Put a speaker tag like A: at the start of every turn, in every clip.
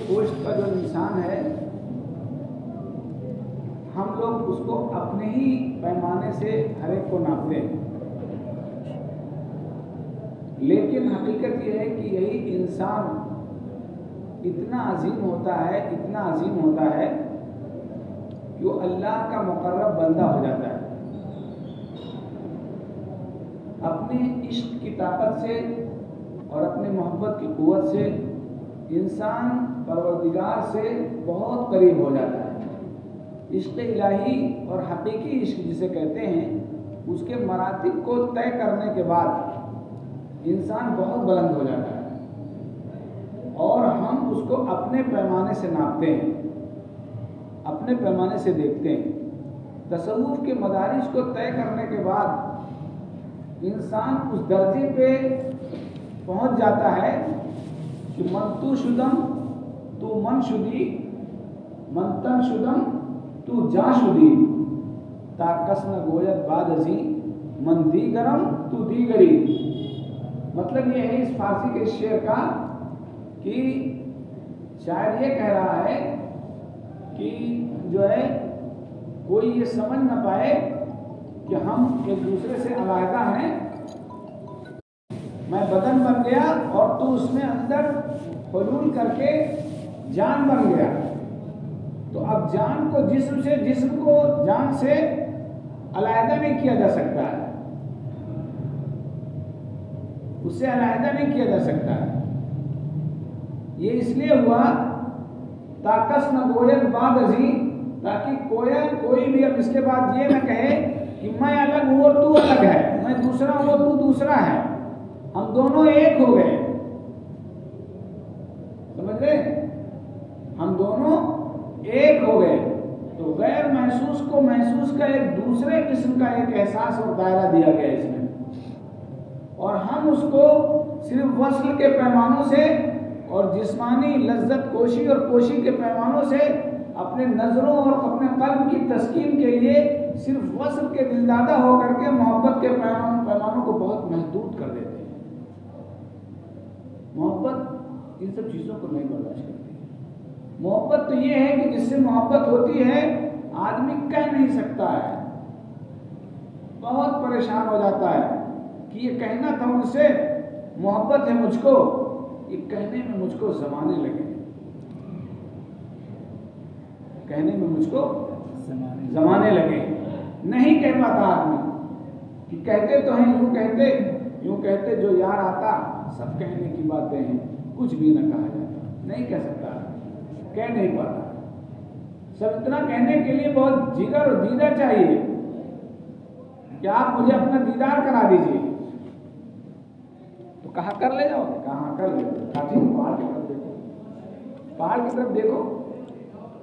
A: گوشت کا جو انسان ہے ہم لوگ اس کو اپنے ہی پیمانے سے ہر ایک کو ناپتے ہیں، لیکن حقیقت یہ ہے کہ یہی انسان اتنا عظیم ہوتا ہے کہ وہ اللہ کا مقرب بندہ ہو جاتا ہے۔ اپنے عشق کی طاقت سے اور اپنے محبت کی قوت سے انسان پروردگار سے بہت قریب ہو جاتا ہے۔ عشق الہی اور حقیقی عشق جسے کہتے ہیں، اس کے مراتب کو طے کرنے کے بعد انسان بہت بلند ہو جاتا ہے، اور ہم اس کو اپنے پیمانے سے ناپتے ہیں، اپنے پیمانے سے دیکھتے ہیں۔ تصوف کے مدارج کو طے کرنے کے بعد انسان اس درجے پہ پہنچ جاتا ہے کہ من تو شدم تو من شدی، من تن شدم تو جا شدی، تا کس نہ گوید بعد ازی من دیگرم تو دیگری۔ مطلب یہ ہے اس فارسی کے شعر کا کہ شاعر یہ کہہ رہا ہے کہ جو ہے کوئی یہ سمجھ نہ پائے کہ ہم ایک دوسرے سے علیحدہ ہیں، میں بدن بن گیا اور تو اس میں اندر حلول کر کے جان بن گیا، تو اب جان کو جسم سے، جسم کو جان سے علیحدہ نہیں کیا جا سکتا ہے، اس سے علیحدہ نہیں کیا جا سکتا ہے۔ یہ اس لیے ہوا تاکس نہ گوید بعد ازی، تاکہ کوئی بھی اب اس کے بعد یہ نہ کہے کہ میں الگ ہوں اور تو الگ ہے، میں دوسرا ہوں اور تو دوسرا ہے، ہم دونوں ایک ہو گئے، سمجھ رہے؟ ہم دونوں ایک ہو گئے، تو غیر محسوس کو محسوس کا ایک دوسرے قسم کا ایک احساس اور دائرہ دیا گیا اس میں، اور ہم اس کو صرف وصل کے پیمانوں سے اور جسمانی لذت کوشی اور کوشی کے پیمانوں سے اپنے نظروں اور اپنے قلب کی تسکین کے لیے صرف وصل کے دلدادہ ہو کر کے محبت کے پیمانوں کو بہت محدود کر دیتے ہیں۔ محبت ان سب چیزوں کو نہیں برداشت کرتی ہے۔ محبت تو یہ ہے کہ جس سے محبت ہوتی ہے آدمی کہہ نہیں سکتا ہے، بہت پریشان ہو جاتا ہے کہ یہ کہنا تھا ان سے محبت ہے مجھ کو، یہ کہنے میں مجھ کو زمانے لگے، کہنے میں مجھ کو زمانے لگے، نہیں کہہ پاتا آدمی کہ کہتے تو ہیں یوں کہتے جو یار آتا سب کہنے کی باتیں ہیں، کچھ بھی نہ کہا جاتا، نہیں کہہ سکتا، کہہ نہیں پاتا۔ سب اتنا کہنے کے لیے بہت جگر اور دیدہ چاہیے کہ آپ مجھے اپنا دیدار کرا دیجیے، تو کہاں کر لے جاؤ، کہاں کر لے پہاڑ کی طرف دیکھو، پہاڑ کی طرف دیکھو،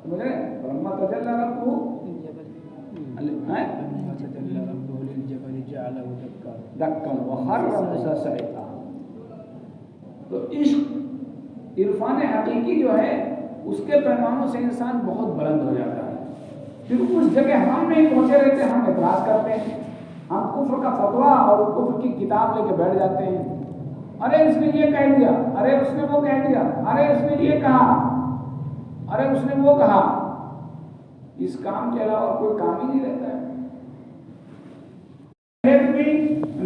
A: مجھے برہما تجلی ربہ دکا وخر موسیٰ صعقا۔ تو عشق عرفان حقیقی جو ہے اس کے پیمانوں سے انسان بہت بلند ہو جاتا ہے، پھر اس جگہ ہم نہیں پہنچے رہتے، ہم اعتراض کرتے ہیں، ہم کفر کا فتویٰ اور کفر کی کتاب لے کے بیٹھ جاتے ہیں، ارے اس نے یہ کہہ دیا، ارے اس نے وہ کہہ دیا، ارے اس نے یہ کہا، ارے اس نے وہ کہا۔ اس کام کے علاوہ کوئی کام ہی نہیں رہتا ہے۔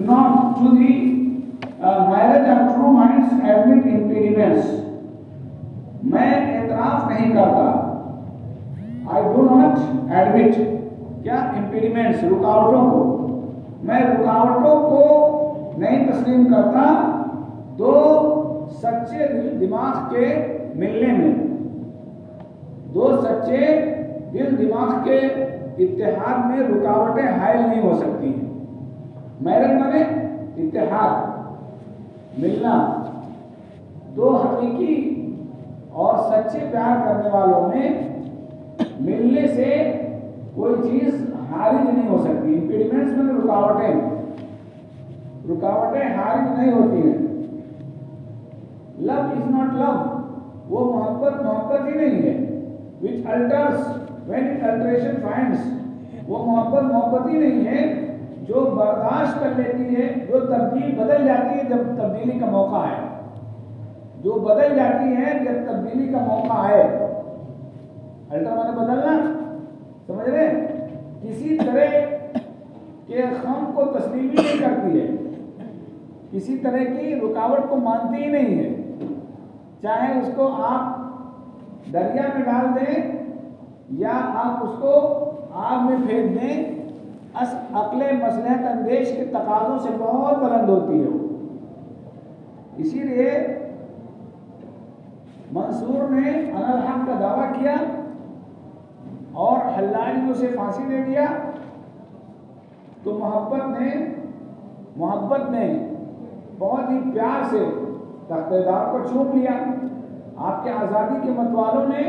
A: Not to the marriage of true minds admit impediments. میں اعتراف نہیں کرتا، I do not admit کیا impediments، رکاوٹوں کو، میں رکاوٹوں کو نہیں تسلیم کرتا، دو سچے دماغ کے ملنے میں، دو سچے دل دماغ کے اتحاد میں رکاوٹیں حائل نہیں ہو سکتی ہیں۔ میرج مانے اتحاد، ملنا، دو حقیقی اور سچے پیار کرنے والوں میں ملنے سے کوئی چیز حارج نہیں ہو سکتی۔ امپیڈیمنٹس میں رکاوٹیں حارج نہیں ہوتی ہیں۔ لو از ناٹ لو، وہ محبت ہی نہیں ہے۔ which alters when alteration finds، وہ محبت ہی نہیں ہے جو برداشت کر لیتی ہے، جو تبدیل بدل جاتی ہے جب تبدیلی کا موقع ہے، جو بدل جاتی ہے جب تبدیلی کا موقع ہے۔ کو تسلیم ہی نہیں کرتی ہے، کسی طرح کی رکاوٹ کو مانتی ہی نہیں ہے، چاہے اس کو آپ دریا میں ڈال دیں یا آپ اس کو آگ میں پھینک دیں، عقل مصلحت اندیش کے تقاضوں سے بہت بلند ہوتی ہے وہ۔ اسی لیے منصور نے انا الحق کا دعویٰ کیا اور حلاج نے اسے پھانسی دے دیا، تو محبت نے بہت ہی پیار سے تخت دار کو چوم لیا۔ آپ کے آزادی کے متوالوں نے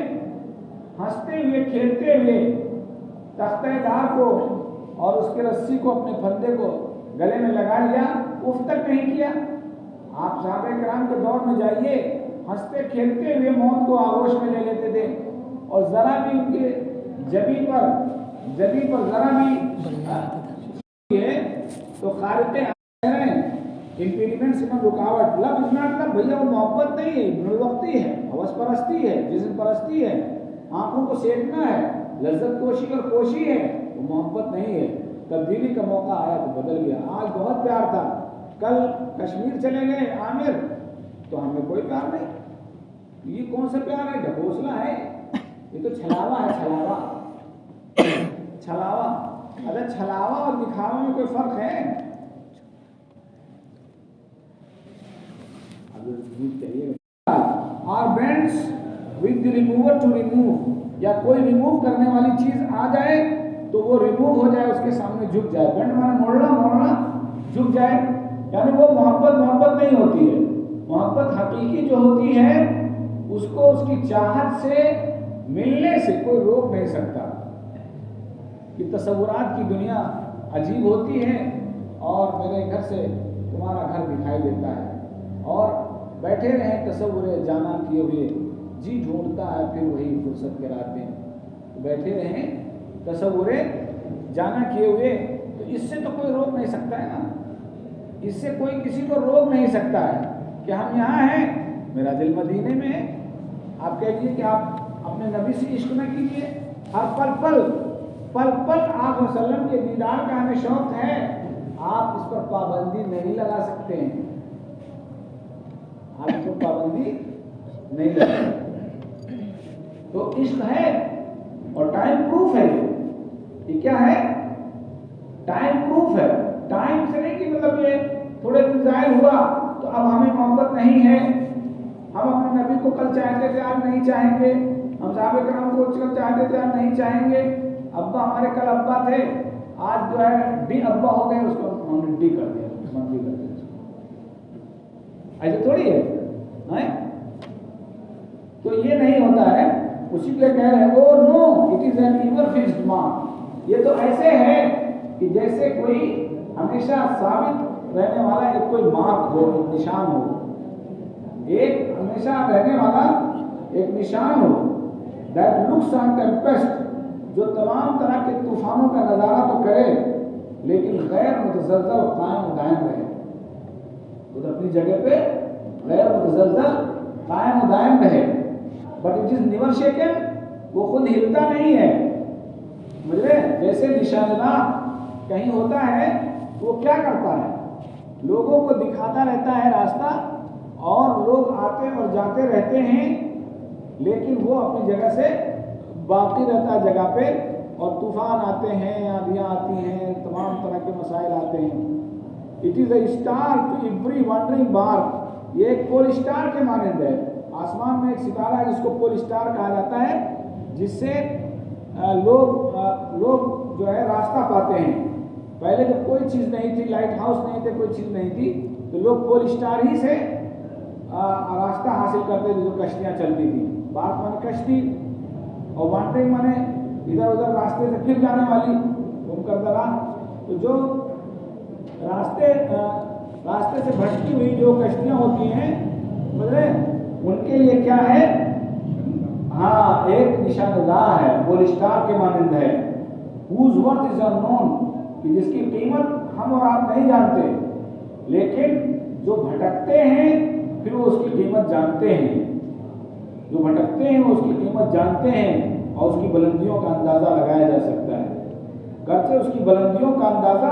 A: ہنستے ہوئے کھیلتے ہوئے تخت دار کو اور اس کے رسی کو اپنے پھندے کو گلے میں لگا لیا، اف تک نہیں کیا۔ آپ صحابہ کرام کے دور میں جائیے، ہنستے کھیلتے ہوئے موت کو آغوش میں لے لیتے تھے، اور ذرا بھی ان کے جبی پر ذرا بھی ہے تو خارق امپیڈمنٹ سے رکاوٹ، لب از ناٹ لب، بھیا وہ محبت نہیں ہے، ابن الوقتی ہے، ہوس پرستی ہے، جسم پرستی ہے، آنکھوں کو سینکنا ہے، لذت کوشی اور کوشی ہے، وہ محبت نہیں ہے۔ تبدیلی کا موقع آیا تو بدل گیا۔ آج بہت پیار تھا، کل کشمیر چلے گئے عامر تو ہمیں کوئی پیار نہیں۔ یہ کون سا پیار ہے؟ ڈھکوسلا ہے، یہ تو چھلاوا ہے، چھلاوا۔ اگر چھلاوا اور دکھاوا میں کوئی فرق ہے؟ اور bands with the remover to remove، یا کوئی ریموو کرنے والی چیز آ جائے تو وہ ریموو ہو جائے، اس کے سامنے جھک جائے۔ بینڈ مانے موڑنا جھک جائے، یعنی وہ محبت نہیں ہوتی ہے۔ محبت حقیقی جو ہوتی ہے اس کو اس کی چاہت سے ملنے سے کوئی روک نہیں سکتا۔ کہ تصورات کی دنیا عجیب ہوتی ہے اور میرے گھر سے تمہارا گھر دکھائی دیتا ہے، اور بیٹھے رہیں تصور جانا کیے ہوئے، جی ڈھونڈتا ہے پھر وہی فرصت کے راستے، بیٹھے رہیں تصور جانا کیے ہوئے، تو اس سے تو کوئی روک نہیں سکتا ہے نا، اس سے کوئی کسی کو روک نہیں سکتا ہے کہ ہم یہاں ہیں، میرا دل مدینے میں ہے۔ آپ کہیے کہ آپ اپنے نبی سے عشق نہ کیجیے، ہر پل پل آپ وسلم کے دیدار کا ہمیں شوق ہے، آپ اس پر پابندی نہیں لگا سکتے ہیں، آپ اس پر پابندی نہیں لگا سکتے۔ تو عشق ہے اور ٹائم پروف ہے، یہ کیا ہے؟ ٹائم پروف ہے۔ ٹائم سے نہیں کہ مطلب یہ تھوڑے دن ظاہر ہوا تو اب ہمیں محبت نہیں ہے، ہم اپنے نبی کو کل چاہتے تھے آج نہیں چاہیں گے، ہم صحابہ کرام کو کل چاہتے تھے آج نہیں چاہیں گے، ابا ہمارے کل ابا تھے آج جو ہے ڈی ابا ہو گئے، اس کو ہم نے ڈی کر دیا، منفی کر دیا، ایسے تھوڑی ہے۔ تو یہ نہیں ہوتا ہے، اسی لیے کہہ رہے ہیں oh no it is an ever fixed mark. یہ تو ایسے ہے کہ جیسے کوئی ہمیشہ ثابت رہنے والا ایک کوئی مارک ہو، ایک نشان ہو، ایک ہمیشہ رہنے والا ایک نشان ہو، دیٹ لکس آن ٹیمپیسٹ، جو تمام طرح کے طوفانوں کا نظارہ تو کرے لیکن غیر متزلزل قائم و دائم رہے، خود اپنی جگہ پہ غیر متزلزل قائم و دائم رہے، but it is never shaken, وہ خود ہلتا نہیں ہے۔ مجھے جیسے نشان راہ کہیں ہوتا ہے وہ کیا کرتا ہے؟ لوگوں کو دکھاتا رہتا ہے راستہ، اور لوگ آتے اور جاتے رہتے ہیں، لیکن وہ اپنی جگہ سے باقی رہتا ہے جگہ پہ، اور طوفان آتے ہیں، آندھیاں آتی ہیں، تمام طرح کے مسائل آتے ہیں۔ It is a star to every wandering bark, یہ ایک پول اسٹار کے مانند ہے، آسمان میں ایک ستارہ ہے جس کو پول اسٹار کہا جاتا ہے، جس سے لوگ جو ہے راستہ پاتے ہیں۔ پہلے جب کوئی چیز نہیں تھی، لائٹ ہاؤس نہیں تھے، کوئی چیز نہیں تھی، تو لوگ پول اسٹار ہی سے راستہ حاصل کرتے تھے، جو کشتیاں چلتی تھیں۔ بارک مانے کشتی، اور وانڈرنگ مانے ادھر ادھر راستے سے پھر جانے والی گم کردہ راہ۔ تو جو راستے سے بھٹکی ہوئی جو کشتیاں ہوتی ہیں، ان کے لیے کیا ہے؟ ہاں، ایک نشان راہ ہے، وہ اسٹار کے مانند ہے، whose worth is unknown، کہ جس کی قیمت ہم اور آپ نہیں جانتے، لیکن جو بھٹکتے ہیں پھر وہ اس کی قیمت جانتے ہیں، جو بھٹکتے ہیں وہ اس کی قیمت جانتے ہیں، اور اس کی بلندیوں کا اندازہ لگایا جا سکتا ہے۔ گرچہ اس کی بلندیوں کا اندازہ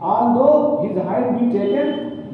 A: although his height be taken,